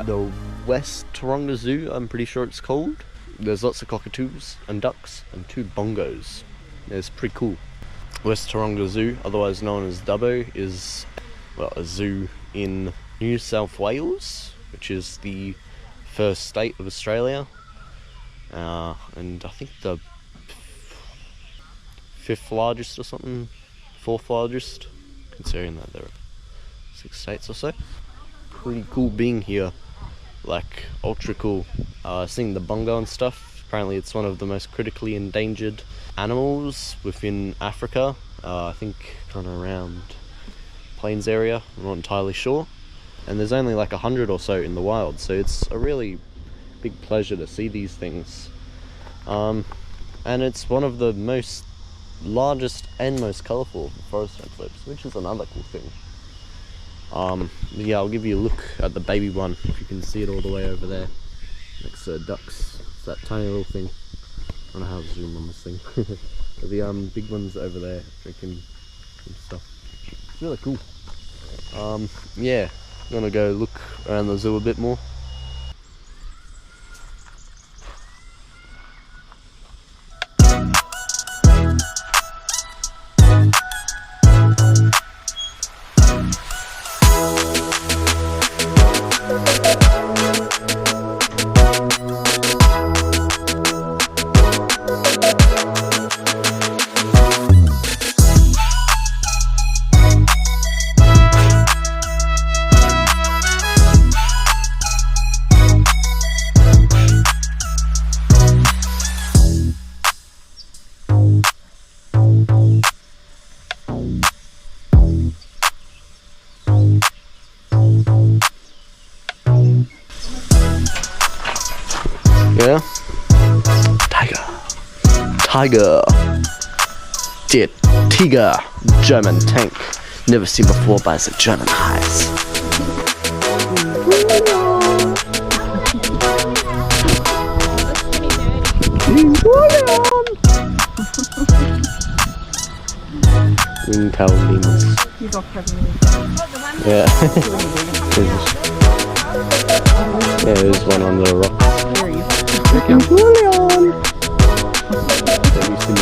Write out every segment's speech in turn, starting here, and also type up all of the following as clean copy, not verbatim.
the West Taronga Zoo, I'm pretty sure it's called. There's lots of cockatoos and ducks and 2 bongos. It's pretty cool. West Taronga Zoo, otherwise known as Dubbo, is, well, a zoo in New South Wales, which is the first state of Australia, and I think the 5th largest or something, 4th largest, considering that there are 6 states or so. Pretty cool being here, like ultra cool. Seeing the bongo and stuff. Apparently it's one of the most critically endangered animals within Africa. I think kind of around Plains area, I'm not entirely sure. And there's only like 100 or so in the wild, so it's a really big pleasure to see these things. And it's one of the largest and most colourful forest antelopes, which is another cool thing. Yeah, I'll give you a look at the baby one, if you can see it all the way over there next to the ducks. It's that tiny little thing. I don't know how to zoom on this thing. But the big one's over there drinking some stuff. It's really cool. Yeah, I'm gonna go look around the zoo a bit more. Yeah? Tiger. Der Tiger. German tank. Never seen before by the German eyes. Wingtail lemurs. Yeah. Yeah, there's one under a rock. Julian! Have you seen it?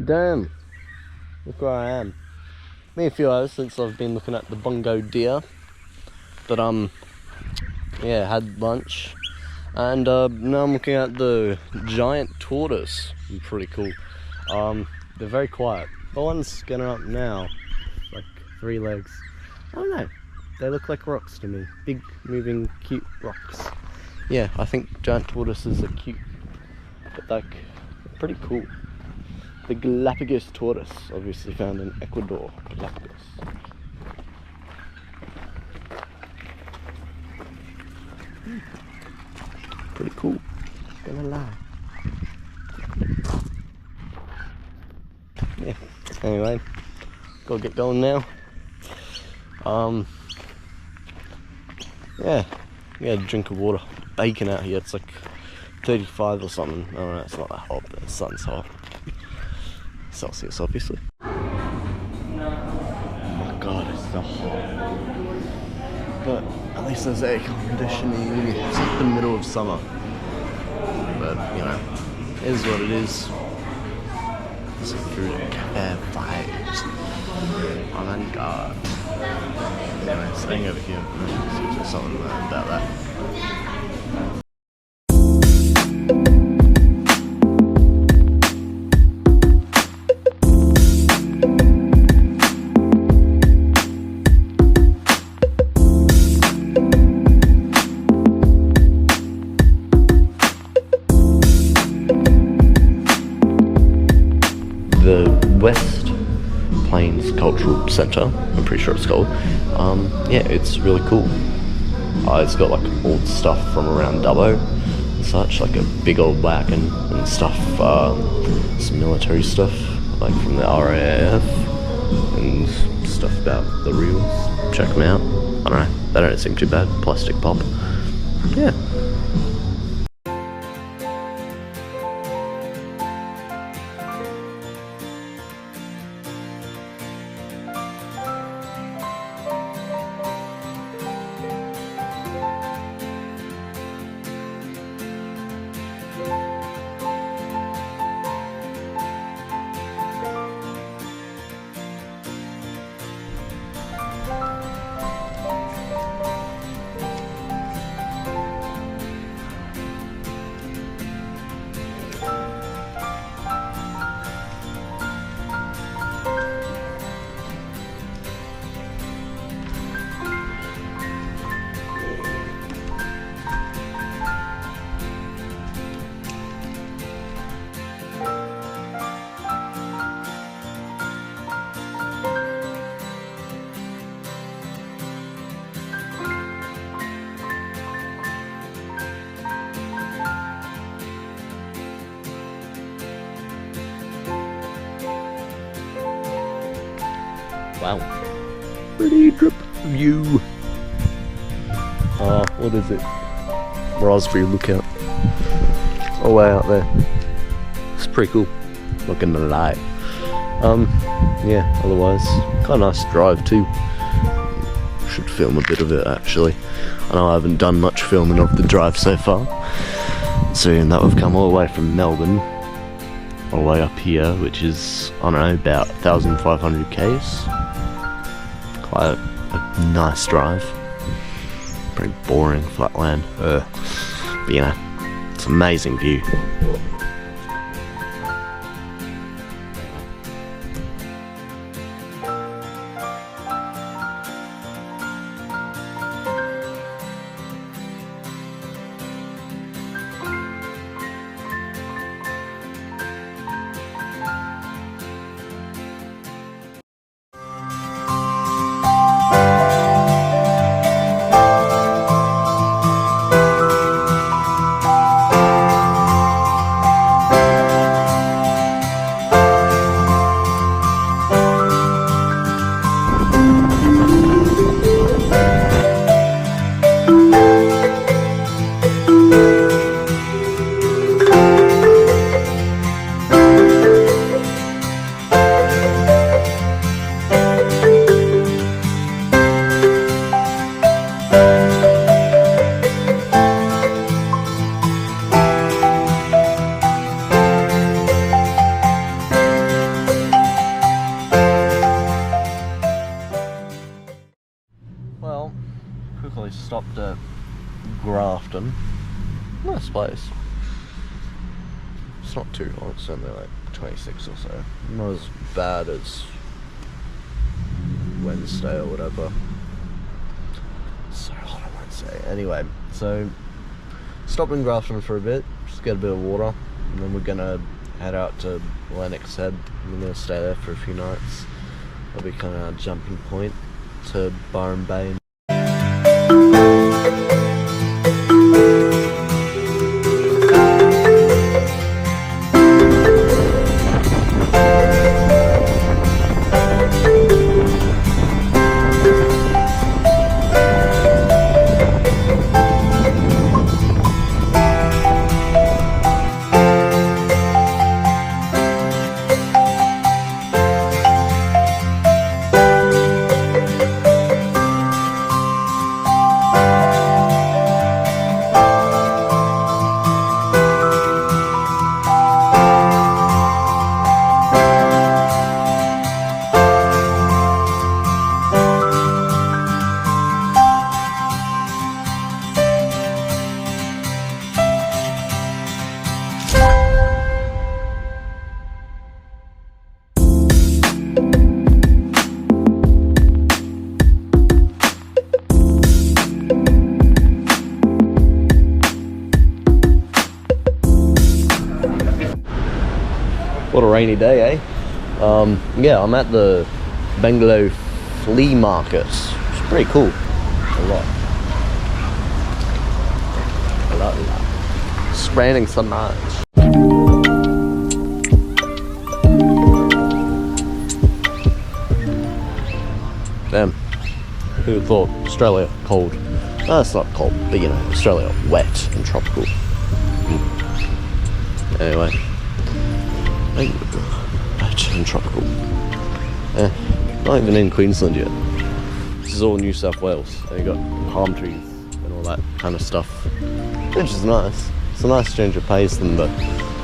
Damn, look where I am. Been a few hours since I've been looking at the bongo deer, but yeah, had lunch, and now I'm looking at the giant tortoise. Pretty cool. They're very quiet. The one's getting up now, like 3 legs. I don't know, they look like rocks to me. Big, moving, cute rocks. Yeah, I think giant tortoises are cute, but like, pretty cool. The Galapagos tortoise, obviously found in Ecuador. Galapagos. Pretty cool, gonna lie. Yeah, anyway, gotta get going now. Yeah, a drink of water. Bacon out here, it's like 35 or something. I don't know, it's not that hot, but the sun's hot. Celsius, obviously. Oh my god, it's so hot. But at least there's air conditioning. It's like the middle of summer. But, you know, it is what it is. Let's go through the cafe vibes. Avant-garde. Anyway, staying over here. See if there's something about that. The West Plains Cultural Centre, I'm pretty sure it's called. Yeah, it's really cool. It's got like old stuff from around Dubbo and such, like a big old wagon and stuff, some military stuff, like from the RAF and stuff about the reels. Check them out. I don't know, they don't seem too bad. Plastic pop. Yeah. Wow, pretty trip view. What is it? Raspberry Lookout. Oh, way out there. It's pretty cool. Not gonna lie. Yeah. Otherwise, kind of nice drive too. Should film a bit of it actually. I know I haven't done much filming of the drive so far. Seeing that we've come all the way from Melbourne, all the way up here, which is, I don't know, about 1,500 k's. Quite a nice drive. Pretty boring flatland. But you know, it's an amazing view. Quickly stopped at Grafton. Nice place. It's not too long, it's only like 26 or so. Not as bad as Wednesday or whatever. So hot on Wednesday. Anyway, so stopped in Grafton for a bit, just get a bit of water, and then we're gonna head out to Lennox Head. We're gonna stay there for a few nights. That'll be kind of our jumping point to Byron Bay. What a rainy day, eh? Yeah, I'm at the Bengaluru flea market. It's pretty cool. A lot. It's raining so much. Damn. Who thought Australia cold? No, it's not cold, but you know, Australia wet and tropical. Anyway. Wet and tropical. Not even in Queensland yet. This is all New South Wales. And you got palm trees and all that kind of stuff. Which is nice. It's a nice change of pace than the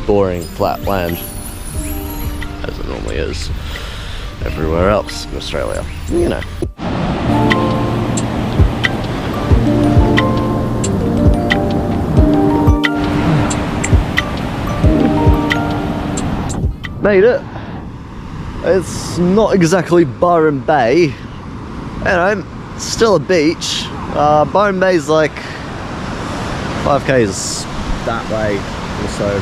boring flat land, as it normally is everywhere else in Australia. You know. Made it. It's not exactly Byron Bay. You know, it's still a beach. Byron Bay's like 5 k's that way or so.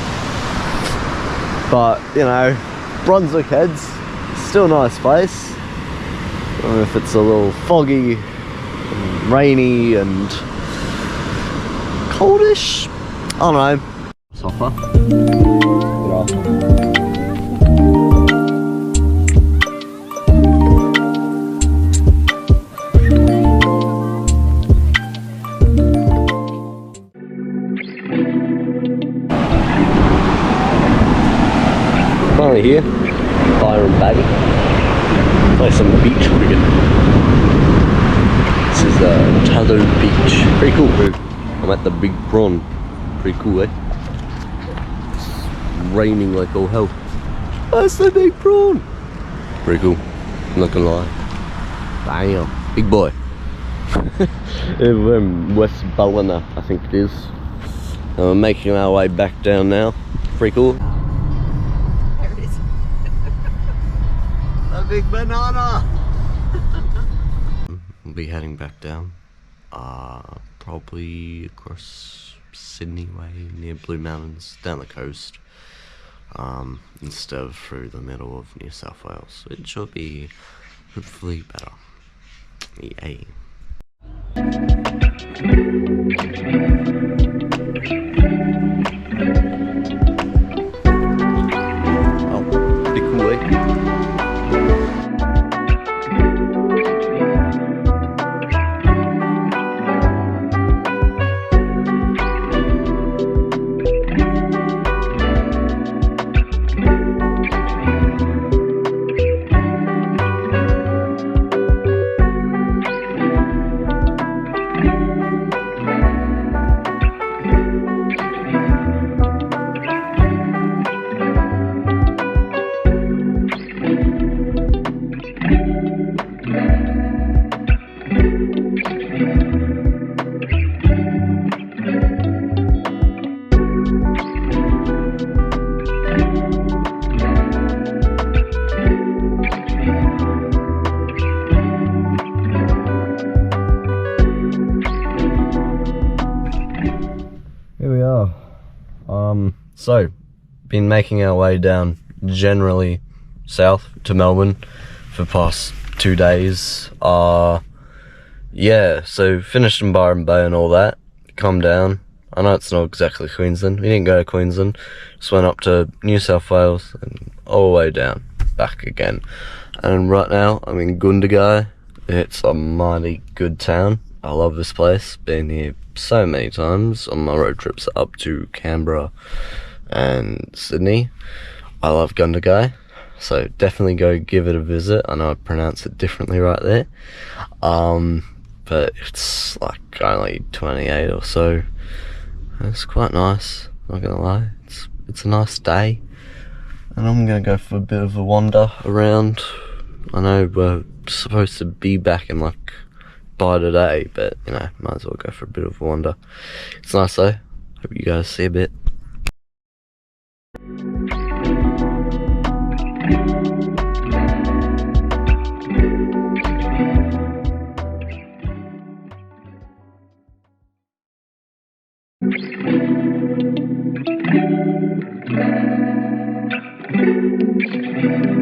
But, you know, Brunswick Heads, still a nice place. I don't know if it's a little foggy and rainy and coldish. I don't know. Soffer. Yeah. Finally here, Byron Bay. Play some beach cricket. This is Tallow Beach. Pretty cool. I'm at the Big Prawn. Pretty cool, eh? It's raining like all hell. That's the Big Prawn. Pretty cool. I'm not gonna lie. Damn, big boy. We're in West Ballina, I think it is. We're making our way back down now. Pretty cool. Big banana. We'll be heading back down, probably across Sydney way near Blue Mountains, down the coast, instead of through the middle of New South Wales, which should be hopefully better. Yay. Oh, pretty cool, eh? Here we are. So, been making our way down generally south to Melbourne for the past 2 days. Yeah, so finished in Byron Bay and all that. Come down. I know it's not exactly Queensland. We didn't go to Queensland. Just went up to New South Wales and all the way down, back again. And right now I'm in Gundagai. It's a mighty good town. I love this place. Been here so many times on my road trips up to Canberra and Sydney. I love Gundagai, so definitely go give it a visit. I know I pronounce it differently right there, but it's like only 28 or so. It's quite nice, not gonna lie. It's a nice day, and I'm gonna go for a bit of a wander around. I know we're supposed to be back in like by today, but you know, might as well go for a bit of a wander. It's nice though. Hope you guys see a bit. Bye.